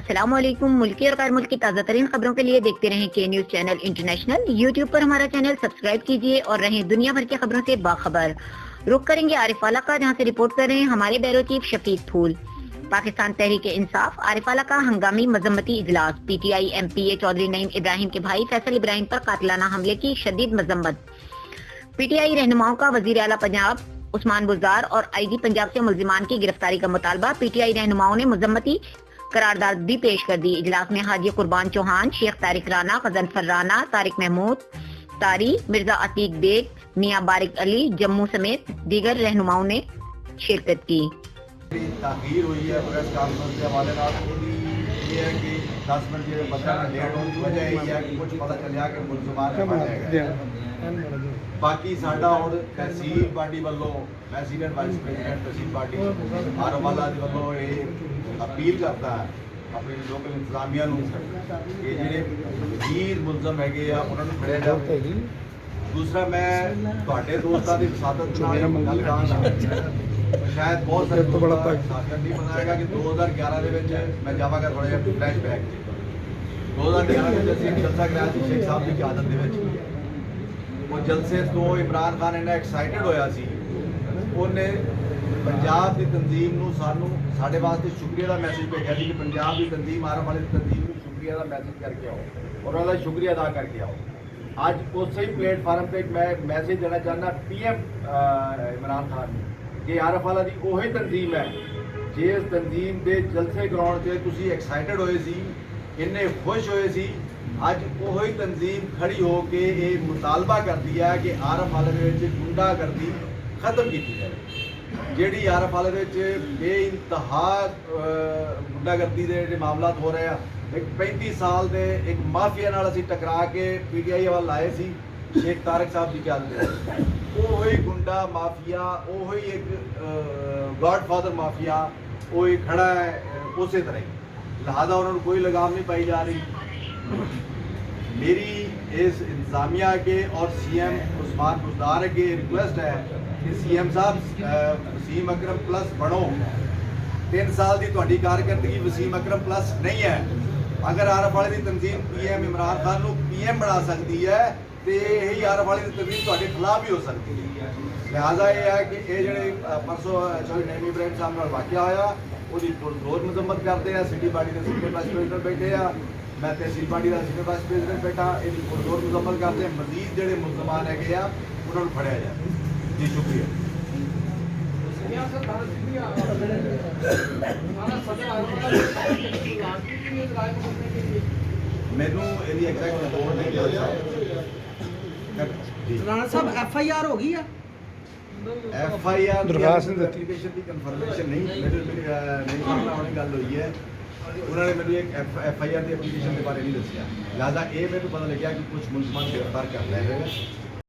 अस्सलामुअलैकुम। मुल्की और गैर मुल्की ताज़ा तरीन खबरों के लिए देखते रहें के न्यूज़ चैनल इंटरनेशनल। यूट्यूब पर हमारा चैनल सब्सक्राइब कीजिए और रहें दुनिया भर की खबरों से बाखबर। रुक करेंगे आरिफ आला का, जहां से रिपोर्ट कर रहे हैं हमारे ब्यूरो चीफ शफीक फूल। पाकिस्तान तहरीक इंसाफ आरिफ आला का हंगामी मजम्मती इजलास। पीटीआई एमपीए चौधरी नईम इब्राहिम के भाई फैसल इब्राहिम पर कातिलाना हमले की शदीद मजम्मत। पीटीआई रहनुमाओं का वजीर आला पंजाब उस्मान बुज़दार और आईजी पंजाब से मुल्जिमान की गिरफ्तारी का मुतालबा। पीटीआई रहनुमाओं ने मजम्मती करारदाद भी पेश कर दी। इजलास में हाजी कुर्बान चौहान, शेख तारिक राना, गजनफर राना, तारिक महमूद तारी, मिर्जा अतीक बेग, मियां बारिक अली जम्मू समेत दीगर रहनुमाओं ने शिरकत की। ताखीर हुई है प्रेस कॉन्फ्रेंस के हवाले नाल ये है कि 10 मिनट जो बंदा लेट होने की वजह यही है कि कुछ पता चलिया कि मुलजमान ने फड़ गए। बाकी साडा हुण तहसील पार्टी वालों मैं सीनियर वाइस प्रेजिडेंट तहसील पार्टी आरोवाला दे वालों ये अपील करता है अपनी लोकल इंतजामिया नूं कि जिहड़े गंभीर मुलजम हैगे आ उन्हां नूं फड़िया जावे। दूसरा मैं तुहाडे दोस्तां दी वसादत नाल गल करांगा शायद बहुत सारे साथी नहीं बताएगा कि 2011 ਦੇ ਵਿੱਚ मैं ਜਾਵਾਂਗਾ ਥੋੜਾ ਜਿਹਾ ਫਲੈਸ਼ਬੈਕ 2011 ਵਿੱਚ ਅਸੀਂ ਜਲਸਾ ਕਰਾਇਆ ਸੀ ਸ਼ੇਖ ਸਾਹਿਬ ਦੀ ਕਿਆਦਤ ਦੇ ਵਿੱਚ। ਉਹ ਜਲਸੇ ਤੋਂ ਇਮਰਾਨ ਖਾਨ ਇੰਨਾ ਐਕਸਾਈਟਡ ਹੋਇਆ ਸੀ, ਉਹਨੇ ਪੰਜਾਬ ਦੀ ਤਨਜ਼ੀਮ ਨੂੰ ਸਾਡੇ ਵਾਸਤੇ ਸ਼ੁਕਰੀਆ ਦਾ ਮੈਸੇਜ ਭੇਜਿਆ ਸੀ ਕਿ ਪੰਜਾਬ ਦੀ ਤਨਜ਼ੀਮ ਆਰਮ ਵਾਲੀ ਤਨਜ਼ੀਮ ਨੂੰ ਸ਼ੁਕਰੀਆ ਦਾ ਮੈਸੇਜ ਕਰਕੇ ਆਓ ਔਰ ਉਹਦਾ ਸ਼ੁਕਰੀਆ ਅਦਾ ਕਰਕੇ ਆਓ। ਅੱਜ ਉਸੇ ਹੀ ਪਲੇਟਫਾਰਮ ਤੇ ਮੈਂ ਮੈਸੇਜ ਦੇਣਾ ਚਾਹੁੰਦਾ ਪੀਐਮ ਇਮਰਾਨ ਖਾਨ ਨੂੰ ਕਿ ਆਰਫ ਵਾਲਾ ਦੀ ਉਹੀ ਤਨਜ਼ੀਮ ਹੈ ਜਿਸ ਤਨਜ਼ੀਮ ਦੇ ਜਲਸੇ ਕਰਾਉਣ 'ਤੇ ਤੁਸੀਂ ਐਕਸਾਈਟਡ ਹੋਏ ਸੀ, ਇੰਨੇ ਖੁਸ਼ ਹੋਏ ਸੀ। ਅੱਜ ਉਹੀ ਤਨਜ਼ੀਮ ਖੜੀ ਹੋ ਕੇ ਇਹ ਮੁਤਾਲਬਾ ਕਰਦੀ ਹੈ ਕਿ ਆਰਫ ਵਾਲੇ ਦੇ ਵਿੱਚ ਗੁੰਡਾਗਰਦੀ ਖਤਮ ਕੀਤੀ ਜਾਵੇ। ਜਿਹੜੀ ਆਰਫ ਵਾਲੇ ਦੇ ਵਿੱਚ ਬੇਇੰਤਹਾ ਗੁੰਡਾਗਰਦੀ ਦੇ ਜਿਹੜੇ ਮਾਮਲਾਤ ਹੋ ਰਹੇ ਆ, ਇੱਕ 35 ਸਾਲ ਦੇ ਇੱਕ ਮਾਫੀਆ ਨਾਲ ਅਸੀਂ ਟਕਰਾ ਕੇ ਪੀਟੀਆਈ ਵੱਲ ਆਏ ਸੀ ਸ਼ੇਖ ਤਾਰਿਕ ਸਾਹਿਬ ਦੀ ਕਿਆਦਤ। ਉਹੀ ਗੁੰਡਾ ਮਾਫੀਆ, ਉਹੀ ਇੱਕ ਗॉडफादर ਮਾਫੀਆ ਉਹੀ ਖੜਾ ਹੈ ਉਸੇ ਤਰ੍ਹਾਂ ਹੀ। ਲਿਹਾਜ਼ਾ ਉਹਨਾਂ ਨੂੰ ਕੋਈ ਲਗਾਮ नहीं पाई जा रही। मेरी इस इंतजामिया के और सीएम उस्मान बुज़दार के रिक्वेस्ट है कि सीएम साहब वसीम अकरम प्लस बनो। 3 साल की तुहाडी कारकर्दगी वसीम अकरम प्लस नहीं है। अगर आरफ वाले की तंजीम पीएम इमरान खान को पीएम बना सकती है तो यही आरफ वाले की तंजीम तुहाडे खिलाफ भी हो सकती है। लिहाजा ये है कि ये जो परसों चौधरी नईम इब्राहिम साहब नाल वाक़या होया ਉਹਦੀ ਪੁਰਜ਼ੋਰ ਮਜ਼म्मत ਕਰਦੇ ਆ। ਸਿਟੀ ਪਾਰਟੀ ਦੇ ਸੀਨੀਅਰ ਵਾਈਸ ਪ੍ਰੈਜ਼ੀਡੈਂਟ ਬੈਠੇ ਆ, ਮੈਂ ਤਹਿਸੀਲ ਪਾਰਟੀ ਦਾ ਸੀਨੀਅਰ ਵਾਈਸ ਪ੍ਰੈਜ਼ੀਡੈਂਟ ਬੈਠਾ। ਇਹਦੀ ਪੁਰਜ਼ੋਰ ਮਜ਼म्मत ਕਰਦੇ ਆ। ਮਜ਼ੀਦ ਜਿਹੜੇ ਮੁਲਜ਼ਮਾਨ ਹੈਗੇ ਆ ਉਹਨਾਂ ਨੂੰ ਫੜਿਆ ਜਾਵੇ। ਜੀ ਸ਼ੁਕਰੀਆ। ਮੈਨੂੰ ਇਹਦੀ ਐਗਜ਼ੈਕਟ ਰਿਪੋਰਟ ਨਹੀਂ ਪਤਾ ਜੀ। ਰਾਣਾ ਸਾਹਿਬ ਐਫਆਈਆਰ ਹੋ ਗਈ ਆ। एफआईआर एप्लीकेशन की कन्फर्मेशन नहीं करना होने गल हुई है। उन्होंने मैंने एक एफआईआर की एप्लीकेशन के बारे नहीं दसिया। लिहाजा ये मेरे पता लगे कि कुछ मुलजमान गिरफ्तार कर रहे हैं।